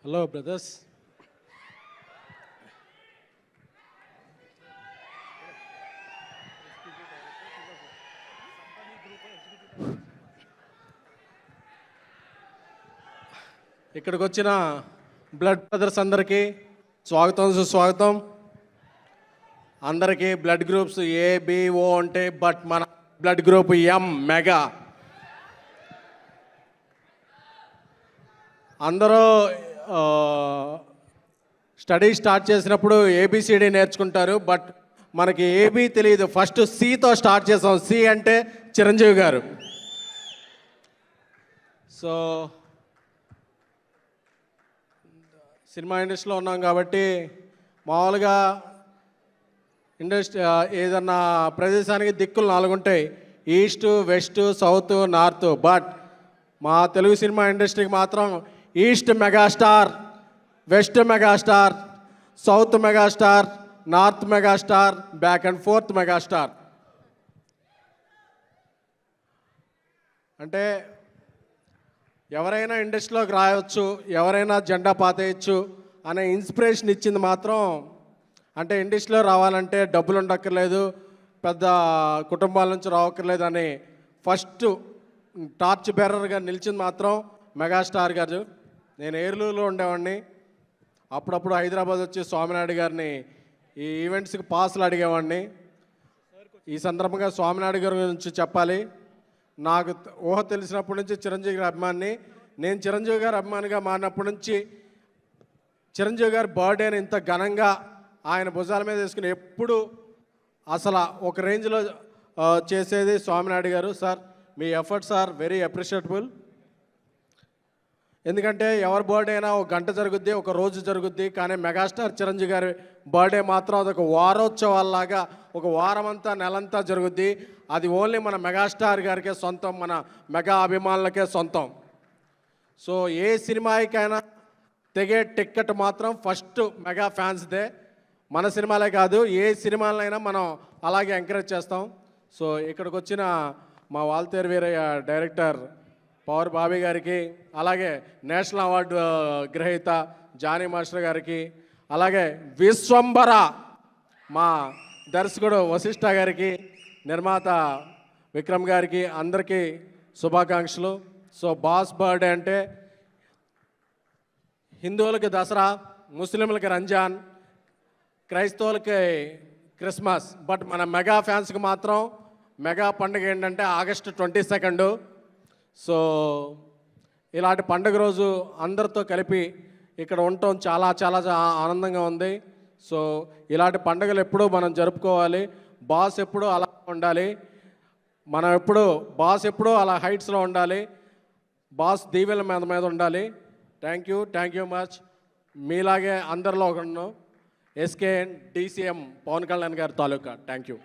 Hello brothers. ఇక్కడికి వచ్చిన blood brothers అందరికీ స్వాగతం, సుస్వాగతం. అందరికీ బ్లడ్ గ్రూప్స్ ఏబిఓ అంటే, బట్ మన బ్లడ్ గ్రూప్ ఎం మెగా. అందరూ స్టడీ స్టార్ట్ చేసినప్పుడు ఏబిసిడి నేర్చుకుంటారు, బట్ మనకి ఏబి తెలియదు. ఫస్ట్ సితో స్టార్ట్ చేసాం. సి అంటే చిరంజీవి గారు. సో సినిమా ఇండస్ట్రీలో ఉన్నాం కాబట్టి మామూలుగా ఏదన్నా ప్రదేశానికి దిక్కులు 4 ఉంటాయి: east, west, south, north. But మా తెలుగు సినిమా ఇండస్ట్రీకి మాత్రం east megastar, west megastar, south megastar, north megastar, back and fourth megastar. అంటే ఎవరైనా ఇండస్ట్రీలోకి రాయవచ్చు, ఎవరైనా జెండా పాతేయచ్చు అనే ఇన్స్పిరేషన్ ఇచ్చింది మాత్రం, అంటే ఇండస్ట్రీలో రావాలంటే డబ్బులు ఉండక్కర్లేదు, పెద్ద కుటుంబాల నుంచి రావక్కర్లేదు అని ఫస్ట్ టార్చ్ బేరర్గా నిలిచింది మాత్రం మెగాస్టార్ గారు. నేను ఏర్లూరులో ఉండేవాడిని. అప్పుడప్పుడు హైదరాబాద్ వచ్చి స్వామినాయుడు గారిని ఈ ఈవెంట్స్కి పాసులు అడిగేవాడిని. ఈ సందర్భంగా స్వామినాయుడు గారి గురించి చెప్పాలి. నాకు ఊహ తెలిసినప్పటి నుంచి చిరంజీవి గారి అభిమాని. నేను చిరంజీవి గారి అభిమానిగా మారినప్పటి నుంచి చిరంజీవి గారి బర్త్డేని ఇంత ఘనంగా ఆయన భుజాల మీద వేసుకుని ఎప్పుడు అసలు ఒక రేంజ్లో చేసేది స్వామినాయుడు గారు. సార్, మీ ఎఫర్ట్స్ ఆర్ వెరీ అప్రిషియేటబుల్. ఎందుకంటే ఎవరి బర్త్డే అయినా ఒక గంట జరుగుద్ది, ఒక రోజు జరుగుద్ది. కానీ మెగాస్టార్ చిరంజీవి గారి బర్త్డే మాత్రం అదొక వారోత్సవాల్లాగా ఒక వారమంతా, నెలంతా జరుగుద్ది. అది ఓన్లీ మన మెగాస్టార్ గారికే సొంతం, మన మెగా అభిమానులకే సొంతం. సో ఏ సినిమాకైనా తెగే టిక్కెట్ మాత్రం ఫస్ట్ మెగా ఫ్యాన్స్దే. మన సినిమాలే కాదు, ఏ సినిమాలైనా మనం అలాగే ఎంకరేజ్ చేస్తాం. సో ఇక్కడికి వచ్చిన మా వాల్తేరు వీరయ్య డైరెక్టర్ పవర్ బాబీ గారికి, అలాగే నేషనల్ అవార్డు గ్రహీత జానీ మాస్టర్ గారికి, అలాగే విశ్వంబర మా దర్శకుడు వశిష్ఠ గారికి, నిర్మాత విక్రమ్ గారికి, అందరికీ శుభాకాంక్షలు. సో బాస్ బర్త్డే అంటే హిందువులకి దసరా, ముస్లింలకి రంజాన్, క్రైస్తవులకి క్రిస్మస్. బట్ మన మెగా ఫ్యాన్స్కి మాత్రం మెగా పండుగ ఏంటంటే ఆగస్టు 22. సో ఇలాంటి పండుగ రోజు అందరితో కలిపి ఇక్కడ ఉండటం చాలా చాలా ఆనందంగా ఉంది. సో ఇలాంటి పండుగలు ఎప్పుడూ మనం జరుపుకోవాలి. బాస్ ఎప్పుడూ అలా ఉండాలి, మనం ఎప్పుడూ బాస్ ఎప్పుడూ అలా హైట్స్లో ఉండాలి, బాస్ దీవెల మీద ఉండాలి. Thank you much. మీలాగే అందరిలో ఒకను ఎస్కేఎన్ DCM పవన్ కళ్యాణ్ గారి తాలూకా. Thank you.